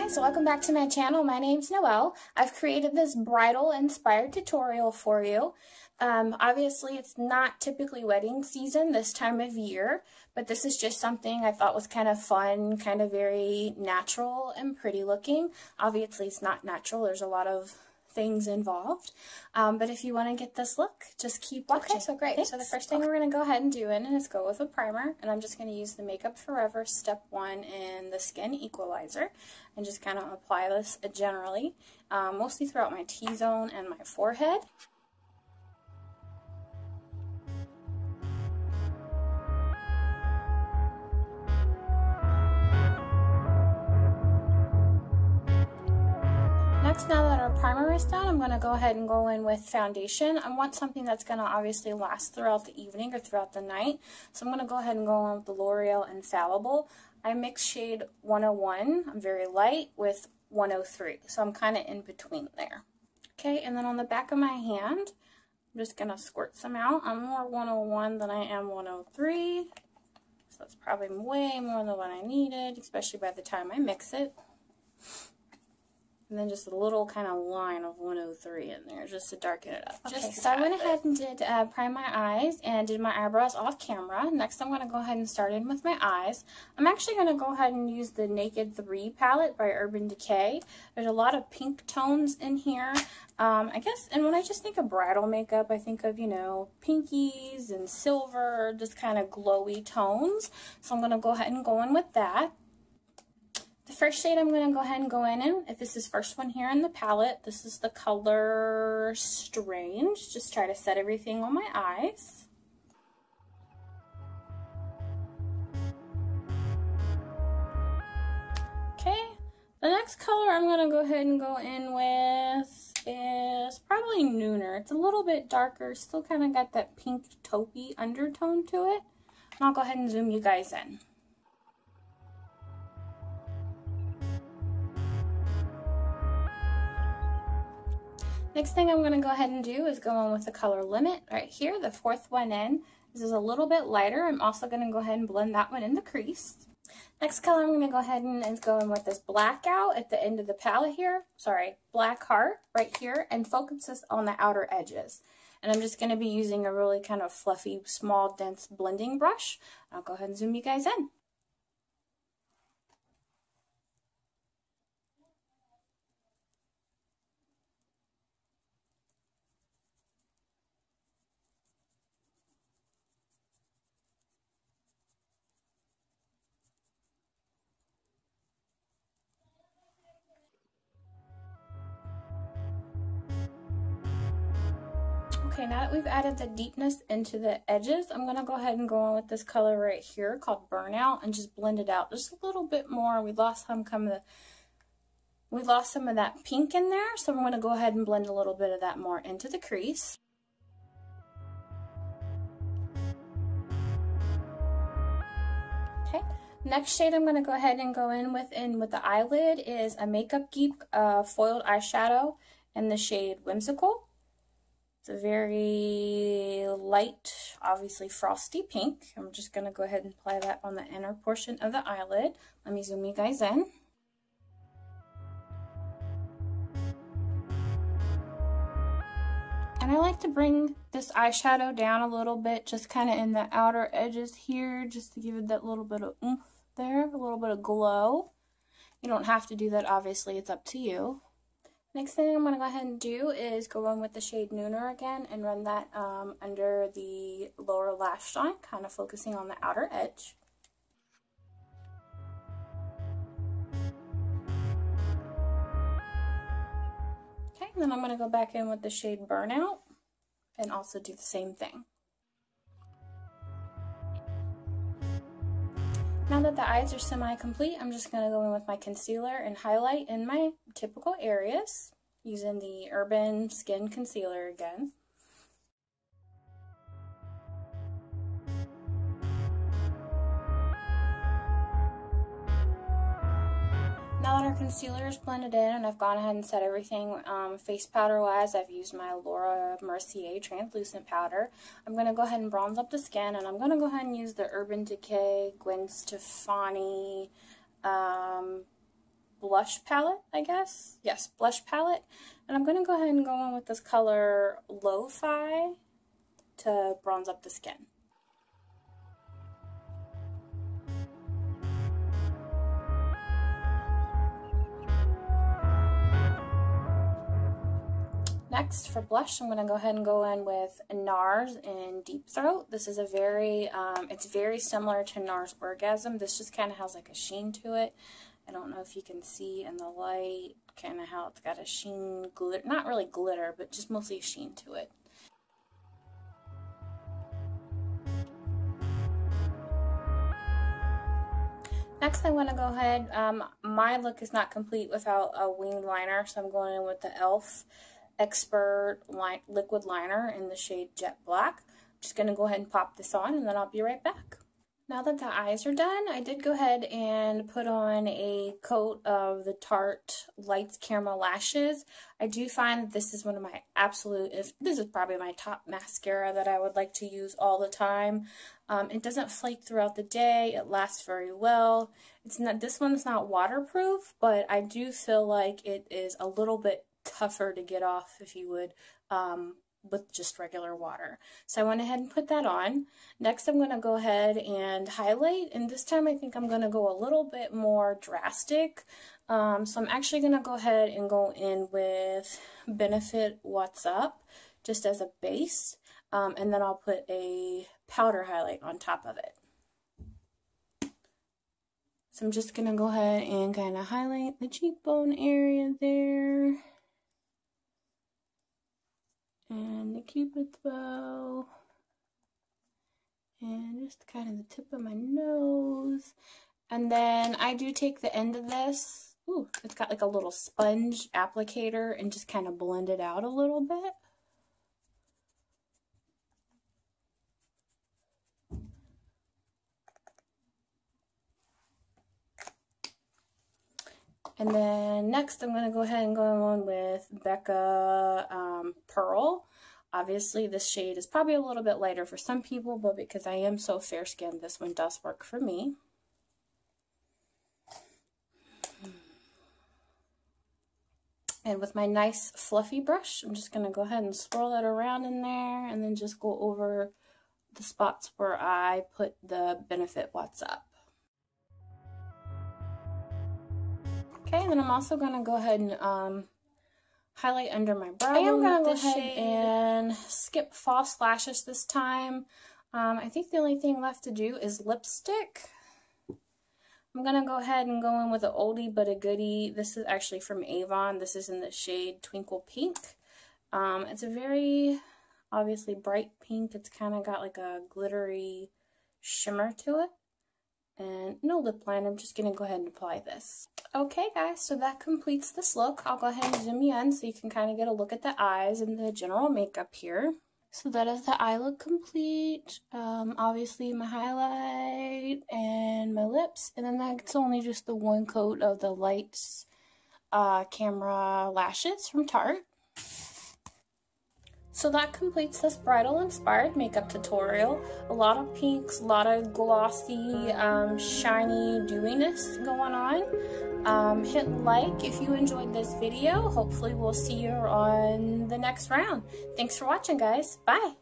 Hi, so welcome back to my channel. My name's Noelle. I've created this bridal inspired tutorial for you. Obviously it's not typically wedding season this time of year, but this is just something I thought was kind of fun, kind of very natural and pretty looking. Obviously it's not natural, there's a lot of things involved, but if you want to get this look, just keep watching. Okay, so great. Thanks. So the first thing we're going to go ahead and do is go with a primer, and I'm just going to use the Makeup Forever Step 1 in the Skin Equalizer and just kind of apply this generally, mostly throughout my T-zone and my forehead. Next, now that our primer is done, I'm going to go ahead and go in with foundation. I want something that's going to obviously last throughout the evening or throughout the night. So I'm going to go ahead and go in with the Loreal Infallible. I mix shade 101, I'm very light, with 103. So I'm kind of in between there. Okay, and then on the back of my hand, I'm just going to squirt some out. I'm more 101 than I am 103. So that's probably way more than what I needed, especially by the time I mix it. And then just a little kind of line of 103 in there, just to darken it up. Okay, so I went ahead and did prime my eyes and did my eyebrows off camera. Next, I'm going to go ahead and start in with my eyes. I'm actually going to go ahead and use the Naked 3 palette by Urban Decay. There's a lot of pink tones in here. I guess, and when I just think of bridal makeup, I think of, you know, pinkies and silver, just kind of glowy tones. So I'm going to go ahead and go in with that. The first shade I'm going to go ahead and go in, if this is first one here in the palette, this is the color Strange. Just try to set everything on my eyes. Okay, the next color I'm going to go ahead and go in with is probably Nooner. It's a little bit darker, still kind of got that pink taupey undertone to it. And I'll go ahead and zoom you guys in. Next thing I'm going to go ahead and do is go in with the color Limit right here, the fourth one in. This is a little bit lighter. I'm also going to go ahead and blend that one in the crease. Next color I'm going to go ahead and go in with this Blackout at the end of the palette here. Sorry, Black Heart right here, and focus this on the outer edges. And I'm just going to be using a really kind of fluffy, small, dense blending brush. I'll go ahead and zoom you guys in. Okay, now that we've added the deepness into the edges, I'm going to go ahead and go on with this color right here called Burnout and just blend it out just a little bit more. We lost some of that pink in there, so I'm going to go ahead and blend a little bit of that more into the crease. Okay, next shade I'm going to go ahead and go in with the eyelid is a Makeup geek-Foiled eyeshadow in the shade Whimsical. It's a very light, obviously frosty pink. I'm just going to go ahead and apply that on the inner portion of the eyelid. Let me zoom you guys in. And I like to bring this eyeshadow down a little bit, just kind of in the outer edges here, just to give it that little bit of oomph there, a little bit of glow. You don't have to do that, obviously, it's up to you. Next thing I'm going to go ahead and do is go in with the shade Nooner again and run that under the lower lash line, kind of focusing on the outer edge. Okay, and then I'm going to go back in with the shade Burnout and also do the same thing. Now that the eyes are semi-complete, I'm just going to go in with my concealer and highlight in my typical areas using the Urban Skin Concealer again. Now that our concealer is blended in and I've gone ahead and set everything face powder wise, I've used my Laura Mercier translucent powder. I'm going to go ahead and bronze up the skin, and I'm going to go ahead and use the Urban Decay Gwen Stefani blush palette, I guess. Yes, blush palette. And I'm going to go ahead and go in with this color Lo-Fi to bronze up the skin. Next, for blush, I'm going to go ahead and go in with Nars in Deep Throat. This is a very, it's very similar to Nars Orgasm. This just kind of has like a sheen to it. I don't know if you can see in the light kind of how it's got a sheen, glitter, not really glitter, but just mostly a sheen to it. Next, I want to go ahead, my look is not complete without a winged liner, so I'm going in with the e.l.f. Expert liquid liner in the shade Jet Black. I'm just going to go ahead and pop this on, and then I'll be right back. Now that the eyes are done, I did go ahead and put on a coat of the Tarte-lights Caramel Lashes. I do find that this is one of my absolute, this is probably my top mascara that I would like to use all the time. It doesn't flake throughout the day. It lasts very well. It's not, this one's not waterproof, but I do feel like it is a little bit tougher to get off, if you would, with just regular water. So I went ahead and put that on. Next, I'm going to go ahead and highlight, and this time I think I'm going to go a little bit more drastic. So I'm actually going to go ahead and go in with Benefit What's Up just as a base, and then I'll put a powder highlight on top of it. So I'm just going to go ahead and kind of highlight the cheekbone area there. And the Cupid's bow, and just kind of the tip of my nose. And then I do take the end of this, ooh, it's got like a little sponge applicator, and just kind of blend it out a little bit. And then next I'm going to go ahead and go on with Becca Pearl. Obviously this shade is probably a little bit lighter for some people, but because I am so fair skinned, this one does work for me. And with my nice fluffy brush, I'm just going to go ahead and swirl it around in there, and then just go over the spots where I put the Benefit What's Up. Okay, and then I'm also going to go ahead and highlight under my brow. I am going to go ahead and skip false lashes this time. I think the only thing left to do is lipstick. I'm going to go ahead and go in with an oldie but a goodie. This is actually from Avon. This is in the shade Twinkle Pink. It's a very, obviously, bright pink. It's kind of got like a glittery shimmer to it. And no lip liner, I'm just going to go ahead and apply this. Okay guys, so that completes this look. I'll go ahead and zoom you in so you can kind of get a look at the eyes and the general makeup here. So that is the eye look complete. Obviously my highlight and my lips. And then that's only just the one coat of the Lights Camera Lashes from Tarte. So that completes this bridal inspired makeup tutorial. A lot of pinks, a lot of glossy, shiny dewiness going on. Hit like if you enjoyed this video. Hopefully we'll see you on the next round. Thanks for watching, guys. Bye.